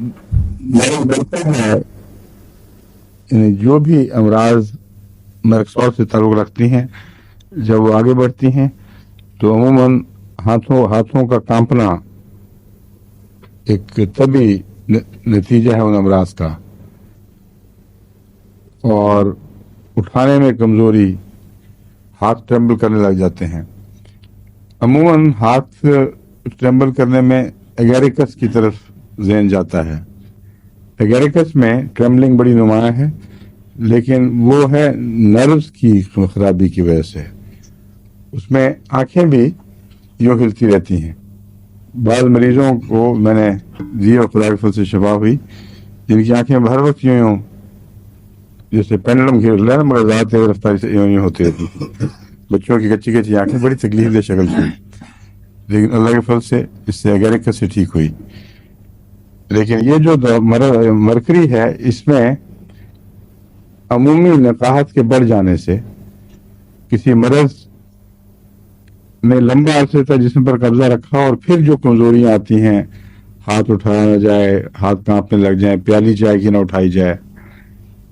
میرا بہتر ہے یعنی جو بھی امراض مرکزور سے تعلق رکھتی ہیں جب وہ آگے بڑھتی ہیں تو عموماً ہاتھوں کا کانپنا ایک طبی نتیجہ ہے ان امراض کا، اور اٹھانے میں کمزوری، ہاتھ ٹرمبل کرنے لگ جاتے ہیں۔ عموماً ہاتھ ٹرمبل کرنے میں ایگریکس کی طرف ذہن جاتا ہے۔ ایگریکس میں ٹرمبلنگ بڑی نمایاں ہے، لیکن وہ ہے نروز کی خرابی کی وجہ سے۔ اس میں آنکھیں بھی یوں ہلتی رہتی ہیں۔ بعض مریضوں کو میں نے دی اور خدا کے فضل سے شفا ہوئی، جن کی آنکھیں ہر وقت یوں جیسے پینڈلم گھیر رہا ہے، مگر زیادہ تیز رفتاری سے یوں ہوتی رہتی ہیں۔ بچوں کی کچی کچی آنکھیں بڑی تکلیف دہ شکل تھی، لیکن اللہ کے فضل سے اس سے ایگریکس سے ٹھیک ہوئی۔ لیکن یہ جو مرکری ہے، اس میں عمومی نقاہت کے بڑھ جانے سے کسی مرض نے لمبا عرصے تک جسم پر قبضہ رکھا، اور پھر جو کمزوریاں آتی ہیں، ہاتھ اٹھایا نہ جائے، ہاتھ کانپنے لگ جائیں، پیالی چائے کی نہ اٹھائی جائے،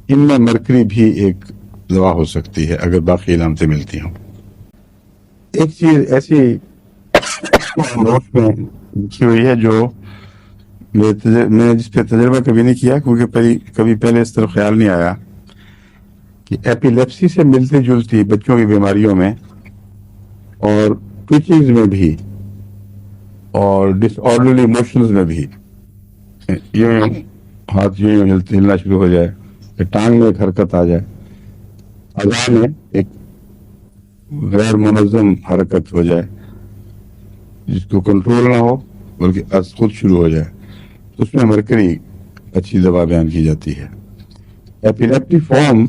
ان میں مرکری بھی ایک دوا ہو سکتی ہے اگر باقی علامتیں ملتی ہوں۔ ایک چیز ایسی نوٹ میں لکھی ہوئی ہے جو میں نے جس پہ تجربہ کبھی نہیں کیا، کیونکہ کبھی پہلے اس طرف خیال نہیں آیا کہ ایپیلیپسی سے ملتی جلتی بچوں کی بیماریوں میں اور ٹویچنگز میں بھی اور ڈس آرڈرلی موشنز میں بھی یوں ہاتھ یوں ہلنا شروع ہو جائے، کہ ٹانگ میں ایک حرکت آ جائے، اذان میں ایک غیر منظم حرکت ہو جائے جس کو کنٹرول نہ ہو بلکہ از خود شروع ہو جائے، اس میں مرکری اچھی دوا بیان کی جاتی ہے۔ ایپیلیپٹی فارم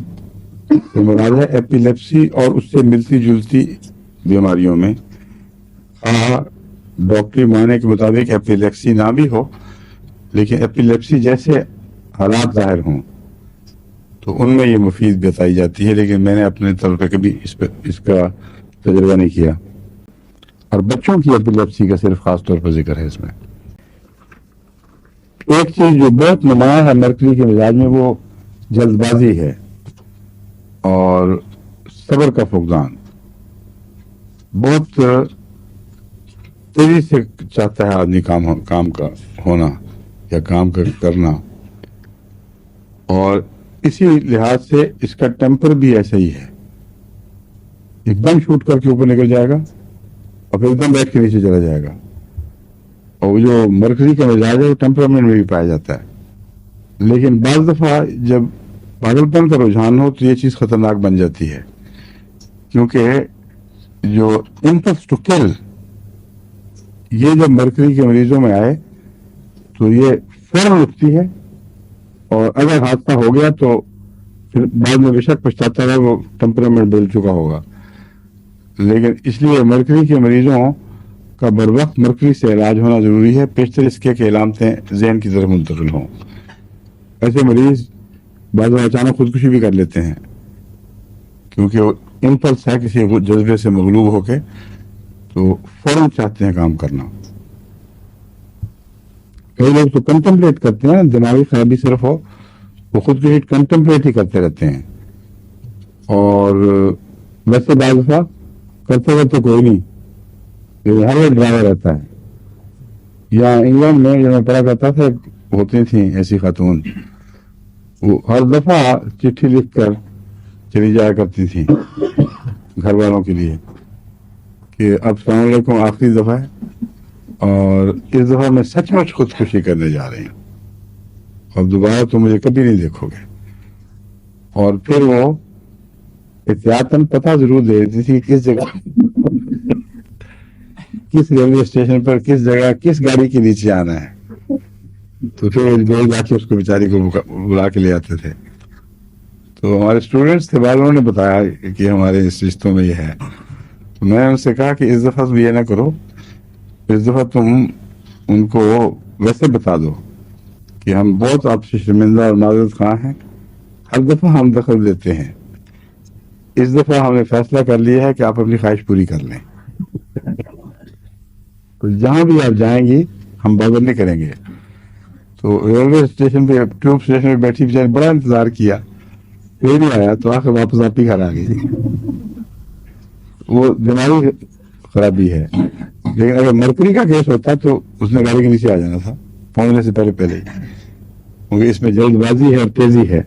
مراد ہے ایپیلیپسی اور اس سے ملتی جلتی بیماریوں میں، ڈاکٹری معنی کے مطابق ایپیلیپسی نہ بھی ہو، لیکن ایپیلیپسی جیسے حالات ظاہر ہوں تو ان میں یہ مفید بتائی جاتی ہے، لیکن میں نے اپنے طور پہ کبھی اس کا تجربہ نہیں کیا۔ اور بچوں کی ایپیلیپسی کا صرف خاص طور پر ذکر ہے اس میں۔ ایک چیز جو بہت نمایاں ہے مرکری کے مزاج میں، وہ جلد بازی ہے اور صبر کا فقدان۔ بہت تیزی سے چاہتا ہے آدمی کام کا ہونا یا کام کا کرنا، اور اسی لحاظ سے اس کا ٹیمپر بھی ایسا ہی ہے، ایک دم شوٹ کر کے اوپر نکل جائے گا اور پھر ایک دم بیٹھ کے نیچے چلا جائے گا۔ اور وہ جو مرکری کا مزاج ہے وہ ٹیمپرامنٹ میں بھی پایا جاتا ہے، لیکن بعض دفعہ جب پاگل پن کا رجحان ہو تو یہ چیز خطرناک بن جاتی ہے، کیونکہ جو امپلس ٹو کل یہ جب مرکری کے مریضوں میں آئے تو یہ فوراً اٹھتی ہے، اور اگر حادثہ ہو گیا تو پھر بعد میں بے شک پچھتاتا ہے، وہ ٹیمپرامنٹ بدل چکا ہوگا۔ لیکن اس لیے مرکری کے مریضوں کا بر وقت مرکری سے علاج ہونا ضروری ہے، پیشتر اس کے علامتیں ذہن کی طرف منتقل ہوں۔ ایسے مریض بعض اچانک خودکشی بھی کر لیتے ہیں، کیونکہ وہ امپلس ہے کسی جذبے سے مغلوب ہو کے، تو فوراً چاہتے ہیں کام کرنا۔ کئی لوگ تو کنٹمپلیٹ کرتے ہیں، دماغی خرابی صرف ہو وہ خودکشی کنٹمپلیٹ ہی کرتے رہتے ہیں، اور ویسے بعض دفعہ کرتے رہتے کوئی نہیں، ہر ایک ڈرائیور رہتا ہے۔ یا انگلینڈ میں جو میں پڑھا کرتا تھا ہوتی تھیں ایسی خاتون، وہ ہر دفعہ چٹھی لکھ کر چلی جایا کرتی تھیں گھر والوں کے لیے کہ اب السلام علیکم آخری دفعہ ہے، اور اس دفعہ میں سچ مچ خودکشی کرنے جا رہی ہوں، اب دوبارہ تو مجھے کبھی نہیں دیکھو گے۔ اور پھر وہ احتیاطاً پتہ ضرور دے دیتی تھی کس جگہ، کس ریلوے اسٹیشن پر، کس جگہ، کس گاڑی کے نیچے آنا ہے، تو پھر لوگ جا کے اس کو بیچاری کو بلا کے لے آتے تھے۔ تو ہمارے اسٹوڈنٹس تھے، بعض انہوں نے بتایا کہ ہمارے اس رشتوں میں یہ ہے، تو میں نے ان سے کہا کہ اس دفعہ تم یہ نہ کرو، اس دفعہ تم ان کو ویسے بتا دو کہ ہم بہت آپ سے شرمندہ اور معذرت خواہ ہیں، ہر دفعہ ہم دخل دیتے ہیں، اس دفعہ ہم نے فیصلہ کر لیا ہے کہ آپ اپنی خواہش پوری کر لیں، تو جہاں بھی آپ جائیں گی ہم بغیر نہیں کریں گے، تو ریلوے اسٹیشن پہ ٹیوب اسٹیشن پہ بیٹھی بیچاری بڑا انتظار کیا، کوئی نہیں آیا، تو آخر واپس آپ ہی گھر آ گئی. وہ دماغی خرابی ہے. لیکن اگر مرکری کا کیس ہوتا تو اس نے گاڑی کے نیچے آ جانا تھا پہنچنے سے پہلے ہی، کیونکہ اس میں جلد بازی ہے اور تیزی ہے.